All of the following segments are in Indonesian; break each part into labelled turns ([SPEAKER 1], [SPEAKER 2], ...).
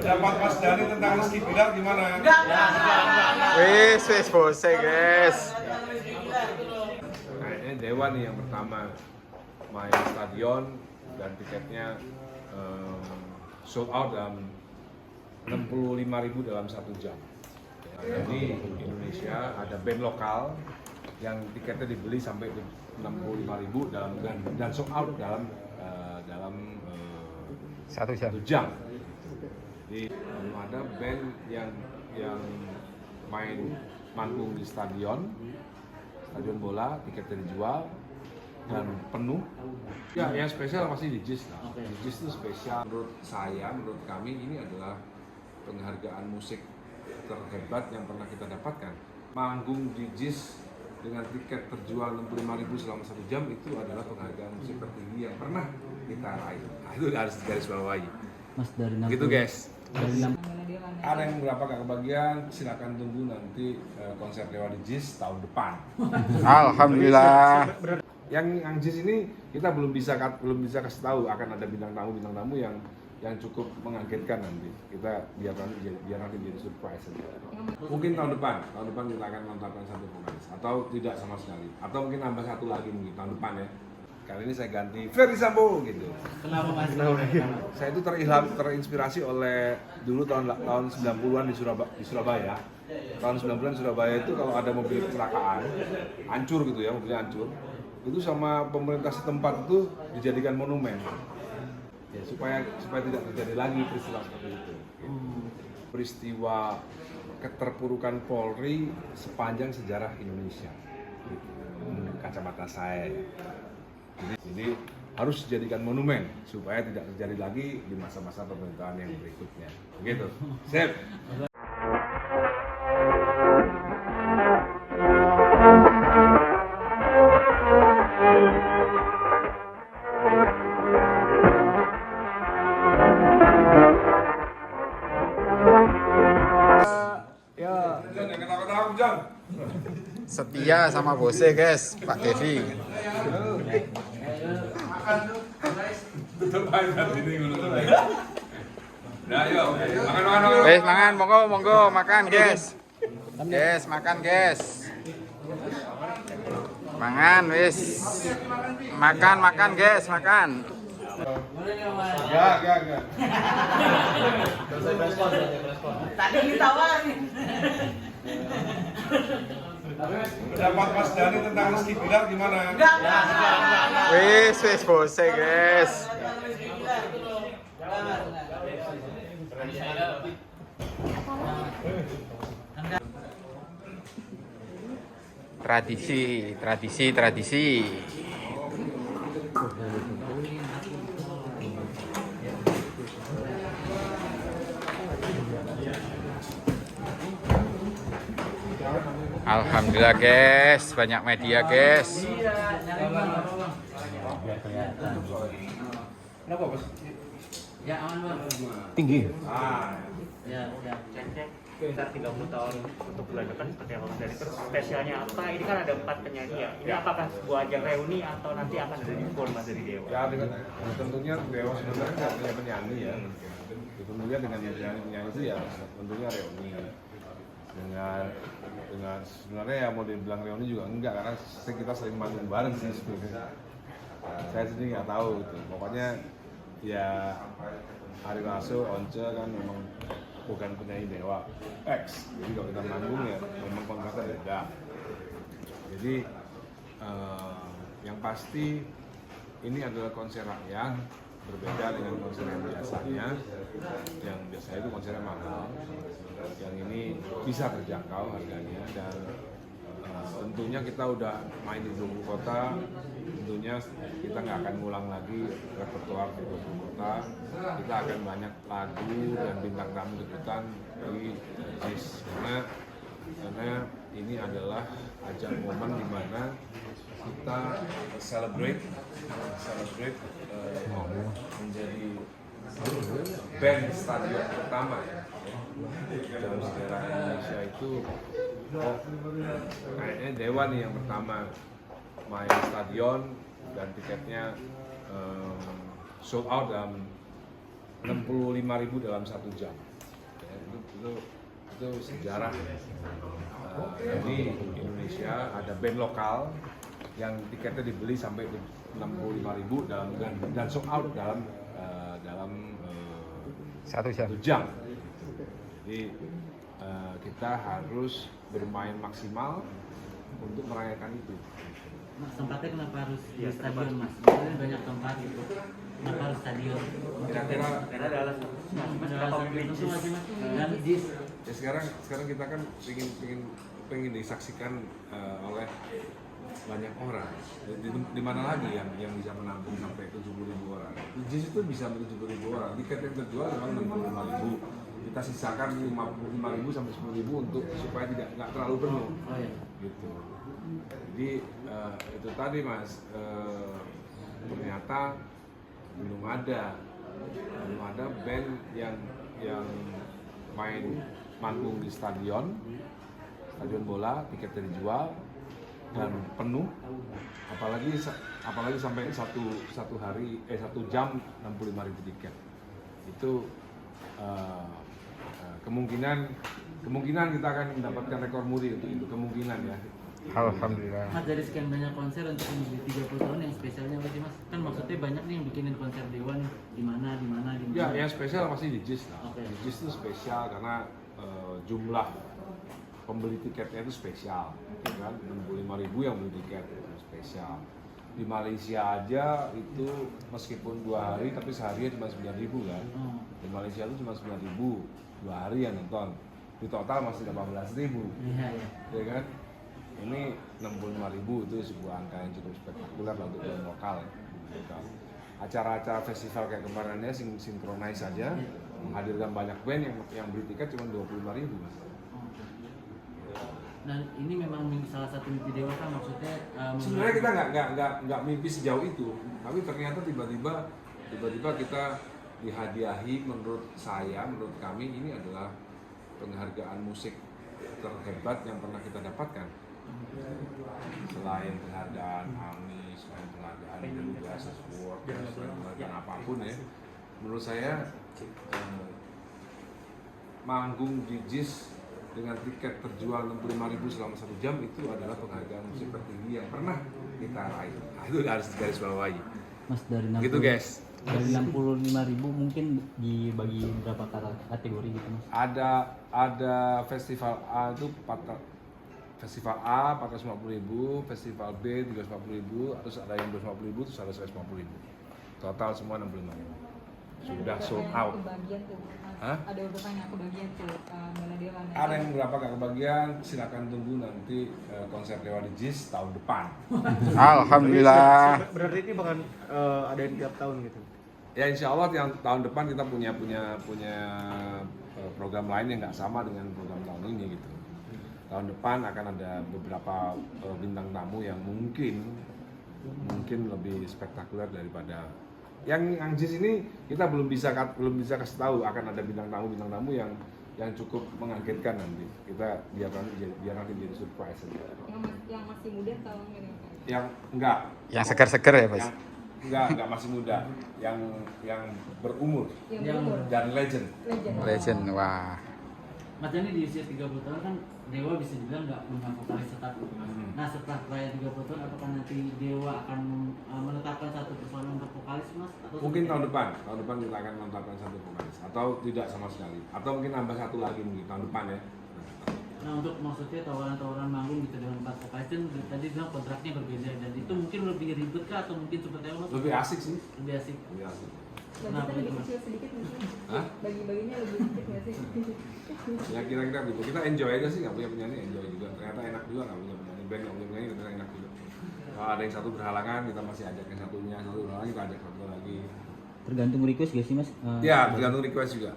[SPEAKER 1] Pendapat Mas Dhani tentang Rizky Bilar gimana?
[SPEAKER 2] Wis bose guys.
[SPEAKER 1] Kayaknya Dewa nih yang pertama main stadion dan tiketnya sold out dalam 65.000 dalam 1 jam. Jadi Indonesia ada band lokal yang tiketnya dibeli sampai 65.000 dan sold out dalam
[SPEAKER 2] 1 jam.
[SPEAKER 1] 1 jam. Jadi belum ada band yang main manggung di stadion bola, tiketnya dijual dan penuh. Ya, yang spesial pasti di JIS lah. Di JIS itu spesial. Menurut kami ini adalah penghargaan musik terhebat yang pernah kita dapatkan. Manggung di JIS dengan tiket terjual 65.000 selama 1 jam itu adalah penghargaan musik tertinggi yang pernah kita raih. Nah, itu harus garis bawahi.
[SPEAKER 3] Mas dari 60.
[SPEAKER 1] Gitu guys.
[SPEAKER 3] Dari 60.
[SPEAKER 1] Ada yang berapa gak kebagian, silakan tunggu nanti konser Dewa di JIS tahun depan.
[SPEAKER 2] Alhamdulillah.
[SPEAKER 1] Yang JIS ini kita belum bisa kasih tahu akan ada bintang tamu yang cukup mengagetkan nanti. Kita biar nanti jadi surprise saja. Mungkin tahun depan kita akan menetapkan satu vokalis atau tidak sama sekali. Atau mungkin nambah satu lagi mungkin tahun depan ya. Kali ini saya ganti Ferdy Sambo gitu.
[SPEAKER 3] Kenapa Mas?
[SPEAKER 1] Saya itu terinspirasi oleh dulu tahun 90-an di Surabaya. Tahun 90-an di Surabaya itu kalau ada mobil kecelakaan, hancur gitu ya, mobilnya hancur. Itu sama pemerintah setempat itu dijadikan monumen. Ya, supaya tidak terjadi lagi peristiwa seperti itu. Peristiwa keterpurukan Polri sepanjang sejarah Indonesia. Kacamata saya. Jadi harus dijadikan monumen supaya tidak terjadi lagi di masa-masa pemerintahan yang berikutnya. Begitu. Sip. Jangan ketawa-ketawa, Jang.
[SPEAKER 2] Setia sama bose guys, Pak Devi.
[SPEAKER 1] Tutup aja ini ngono aja. Nah, yuk, makan.
[SPEAKER 2] Wes mangan, monggo makan guys. Guys, makan guys. Mangan wis. Makan guys, makan.
[SPEAKER 1] Ya.
[SPEAKER 3] Tadi ditawarin.
[SPEAKER 1] Pendapat Mas Dhani tentang Rizky Bilar gimana?
[SPEAKER 2] Wis bose guys. Tradisi. Alhamdulillah guys, banyak media guys.
[SPEAKER 1] Kenapa, Bos?
[SPEAKER 3] Ya aman Bang.
[SPEAKER 2] Tinggi.
[SPEAKER 3] Ya, cek. Sekitar 30 tahun untuk bulan depan seperti apa Mas Dhani? Terus spesialnya apa? Ini kan ada 4 penyanyi ya. Ini apakah sebuah ajang reuni atau nanti akan ada di full Mas dari Dewa?
[SPEAKER 1] Ya, tentunya Dewa sebenarnya nggak punya penyanyi ya. Tentunya dengan penyanyi itu ya tentunya reuni. Dengan sebenarnya ya mau dibilang reuni juga enggak karena kita sering manggung bareng sih sebenarnya. Saya sendiri nggak tahu gitu. Pokoknya ya Ari Lasso, Once kan memang bukan penyanyi Dewa X. Jadi kalau kita manggung ya memang kontraknya beda. Jadi yang pasti ini adalah konser rakyat berbeda dengan konser yang biasanya. Yang biasanya itu konsernya mahal. Yang ini bisa terjangkau harganya dan tentunya kita udah main di 20 kota, tentunya kita nggak akan ngulang lagi repertoar di 20 kota. Kita akan banyak lagu dan bintang tamu debutan di JIS karena ini adalah ajang momen di mana kita celebrate menjadi band stadion pertama dalam sejarah Indonesia itu. Kayaknya Dewa nih yang pertama main stadion dan tiketnya sold out dalam 65.000 dalam 1 jam. Ya, itu sejarah. Jadi Indonesia ada band lokal yang tiketnya dibeli sampai 65.000 dan sold out dalam
[SPEAKER 2] 1 jam.
[SPEAKER 1] 1 jam. Jadi kita harus bermain maksimal untuk merayakan itu.
[SPEAKER 4] Mas, tempatnya kenapa harus di stadion, Mas? Maksudnya banyak tempat gitu. Kenapa harus stadion?
[SPEAKER 1] Kira-kira
[SPEAKER 3] Karena ada alasan khusus, Mas.
[SPEAKER 4] Ada
[SPEAKER 3] Kenapa
[SPEAKER 4] alasan
[SPEAKER 3] memilih
[SPEAKER 4] tertentu
[SPEAKER 3] JIS?
[SPEAKER 4] aja, Mas? Dan JIS.
[SPEAKER 1] ya sekarang kita kan pengen disaksikan oleh banyak orang. Di mana lagi yang bisa menampung sampai 70.000 orang? JIS itu bisa 70.000 orang. Tiket yang terjual memang 65.000. Kita sisakan 55.000 sampai 10.000 untuk supaya nggak terlalu penuh.
[SPEAKER 4] Oh iya.
[SPEAKER 1] Gitu. Jadi itu tadi Mas, ternyata belum ada band yang main manggung di stadion bola, tiketnya dijual dan penuh, apalagi sampai satu jam 65.000 tiket. Itu kemungkinan kita akan mendapatkan rekor muri untuk itu, kemungkinan ya.
[SPEAKER 2] Alhamdulillah.
[SPEAKER 4] Mas, dari sekian banyak konser untuk menjadi 30 tahun yang spesialnya apa sih, Mas? Kan maksudnya banyak nih yang bikinin konser Dewa nih, di mana.
[SPEAKER 1] Ya, yang spesial pasti di JIS lah.
[SPEAKER 4] Oke.
[SPEAKER 1] Di JIS itu spesial karena jumlah pembeli tiketnya itu spesial, ya kan? 65.000 yang beli tiket itu spesial. Di Malaysia aja itu meskipun 2 hari tapi sehari cuma 9.000 kan. Di Malaysia itu cuma 9.000 2 hari yang nonton. Di total masih 18.000.
[SPEAKER 4] Iya, iya.
[SPEAKER 1] Ya kan? Ini 65.000 itu sebuah angka yang cukup spektakuler lah untuk band lokal. Acara-acara festival kayak kemarin ini sinkronis saja menghadirkan banyak band yang beli tiket cuma 25.000 Mas.
[SPEAKER 4] Nah, ini memang salah satu mimpi Dewa kan, maksudnya
[SPEAKER 1] Sebenarnya kita nggak mimpi sejauh itu, tapi ternyata tiba-tiba kita dihadiahi, menurut kami ini adalah penghargaan musik terhebat yang pernah kita dapatkan. Selain penghargaan AMI, selain penghargaan Indonesia Award, selain penghargaan apapun ya, menurut saya manggung di JIS dengan tiket terjual 65.000 selama 1 jam itu adalah penghargaan musik tertinggi yang pernah kita raih. Nah, itu harus digarisbawahi.
[SPEAKER 4] Mas, dari 60,
[SPEAKER 1] Gitu guys.
[SPEAKER 4] Dari 65.000 mungkin dibagi berapa kategori gitu, Mas?
[SPEAKER 1] Ada festival A itu Festival A 450.000, Festival B 350.000, terus ada yang 250.000, terus ada 150.000. Total semua 65.000. Sudah sold out.
[SPEAKER 5] Kebagian tuh, Mas.
[SPEAKER 1] Hah?
[SPEAKER 5] Ada beberapa yang kebagian tuh, Bala Dewa.
[SPEAKER 1] Ada yang berapa gak kebagian, silakan tunggu nanti konser Dewa di JIS tahun depan.
[SPEAKER 2] Alhamdulillah.
[SPEAKER 6] Berarti ini bahkan ada yang tiap tahun gitu.
[SPEAKER 1] Ya insya Allah yang tahun depan kita punya program lain yang nggak sama dengan program tahun ini gitu. Tahun depan akan ada beberapa bintang tamu yang mungkin lebih spektakuler daripada yang JIS ini. Kita belum bisa kasih tahu akan ada bintang tamu yang cukup mengagetkan nanti. Kita biar nanti jadi surprise aja.
[SPEAKER 5] Yang masih muda tahun ini.
[SPEAKER 1] Yang enggak.
[SPEAKER 2] Yang seger-seger ya, Mas?
[SPEAKER 1] Enggak masih muda. Yang berumur
[SPEAKER 5] Yang berumur.
[SPEAKER 1] dan legend.
[SPEAKER 2] Legend, wah.
[SPEAKER 4] Mas Jani di usia 30 tahun kan Dewa bisa dibilang nggak punya vokalis tetap gitu, Mas. Nah, setelah perayaan 30 tahun apakah nanti Dewa akan menetapkan satu personel untuk vokalis, Mas? Atau
[SPEAKER 1] Mungkin
[SPEAKER 4] seperti
[SPEAKER 1] tahun
[SPEAKER 4] apa?
[SPEAKER 1] depan kita akan menetapkan satu vokalis atau tidak sama sekali, atau mungkin nambah satu lagi mungkin tahun depan ya.
[SPEAKER 4] Nah, untuk maksudnya tawaran-tawaran manggung gitu dengan 4 vokalis kan tadi bilang kontraknya berbeda, dan itu mungkin lebih ribet kah atau mungkin seperti apa, Mas?
[SPEAKER 1] Lebih asik sih.
[SPEAKER 4] Lebih asik.
[SPEAKER 1] Lebih asik.
[SPEAKER 5] Budgetnya lebih kecil sedikit mungkin.
[SPEAKER 1] Hah?
[SPEAKER 5] Bagi-baginya lebih sedikit nggak sih?
[SPEAKER 1] Ya kira-kira gitu. Kita enjoy aja sih, nggak punya penyanyi enjoy juga. Ternyata enak juga nggak punya penyanyi, band nggak punya penyanyi ternyata enak juga. Kalau ada yang satu berhalangan kita masih ajak yang satunya, satu berhalangan kita ajak satu lagi.
[SPEAKER 4] Tergantung request gak sih, Mas?
[SPEAKER 1] Ya tergantung request juga.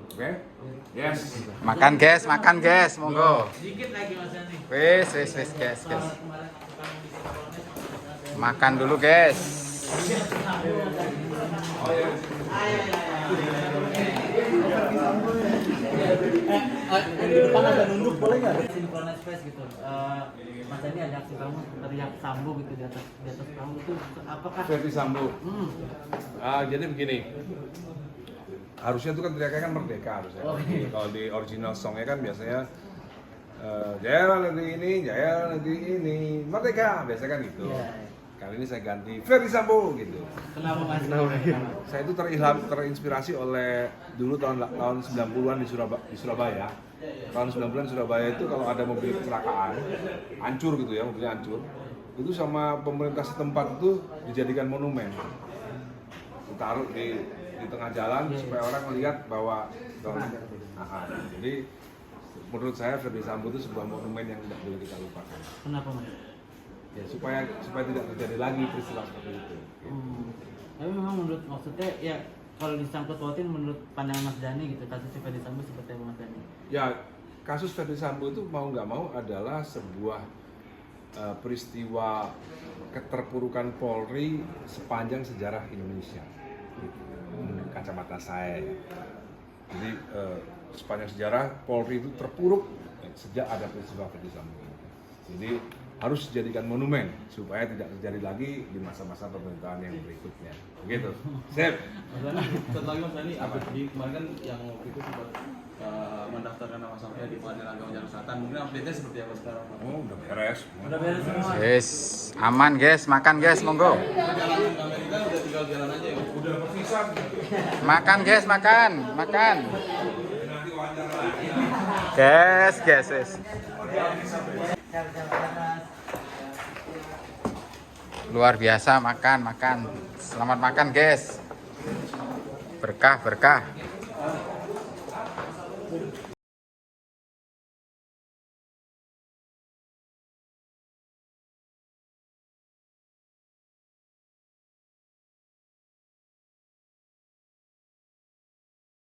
[SPEAKER 1] Oke? Yes.
[SPEAKER 2] Makan guys, monggo.
[SPEAKER 4] Sedikit lagi, Mas Jani.
[SPEAKER 2] Wes, guys. Makan dulu, guys.
[SPEAKER 4] Di depan ada nunduk, boleh nggak? Synchronized face gitu. Mas Jani ada aksi kamu teriak Sambo gitu di atas panggung itu apakah?
[SPEAKER 1] Ferdi Sambo. Jadi begini, harusnya itu kan teriakannya kan merdeka harusnya.
[SPEAKER 4] Oh, iya.
[SPEAKER 1] Kalau di original songnya kan biasanya jaya negeri ini, jaya negeri ini, merdeka, biasanya kan gitu.
[SPEAKER 4] Iya.
[SPEAKER 1] Kali ini saya ganti Ferdy Sambo gitu.
[SPEAKER 4] Kenapa Mas?
[SPEAKER 1] Saya itu terinspirasi oleh dulu tahun 90-an di Surabaya. Tahun 90-an Surabaya itu kalau ada mobil kecelakaan, hancur gitu ya, mobilnya hancur. Itu sama pemerintah setempat itu dijadikan monumen. Ditaruh di tengah jalan supaya orang melihat bahwa jadi menurut saya Ferdy Sambo itu sebuah monumen yang tidak boleh kita lupakan.
[SPEAKER 4] Kenapa Mas?
[SPEAKER 1] Ya supaya tidak terjadi lagi peristiwa seperti itu.
[SPEAKER 4] Tapi memang menurut maksudnya ya kalau disangkut pautin menurut pandangan Mas Dhani gitu kasus Ferdy Sambo seperti apa Mas Dhani?
[SPEAKER 1] Ya kasus Ferdy Sambo itu mau nggak mau adalah sebuah peristiwa keterpurukan Polri sepanjang sejarah Indonesia. Menurut kacamata saya. Jadi sepanjang sejarah Polri itu terpuruk sejak ada peristiwa Ferdy Sambo. Jadi harus dijadikan monumen supaya tidak terjadi lagi di masa-masa pemerintahan yang berikutnya. Begitu. Sip.
[SPEAKER 6] Satu lagi Mas Dhani, update di kemarin kan yang waktu itu sempat mendaftarkan nama sampai di Pengadilan Agama Jakarta Selatan. Mungkin update-nya seperti apa sekarang Mas?
[SPEAKER 1] Oh, udah beres.
[SPEAKER 4] Udah beres semua.
[SPEAKER 2] Guys, aman guys, makan guys, monggo.
[SPEAKER 6] Perjalanan ke Amerika udah tinggal jalan aja ya?
[SPEAKER 1] Udah berpisah.
[SPEAKER 2] Makan guys, makan. Guys. Luar biasa makan. Selamat makan guys. Berkah.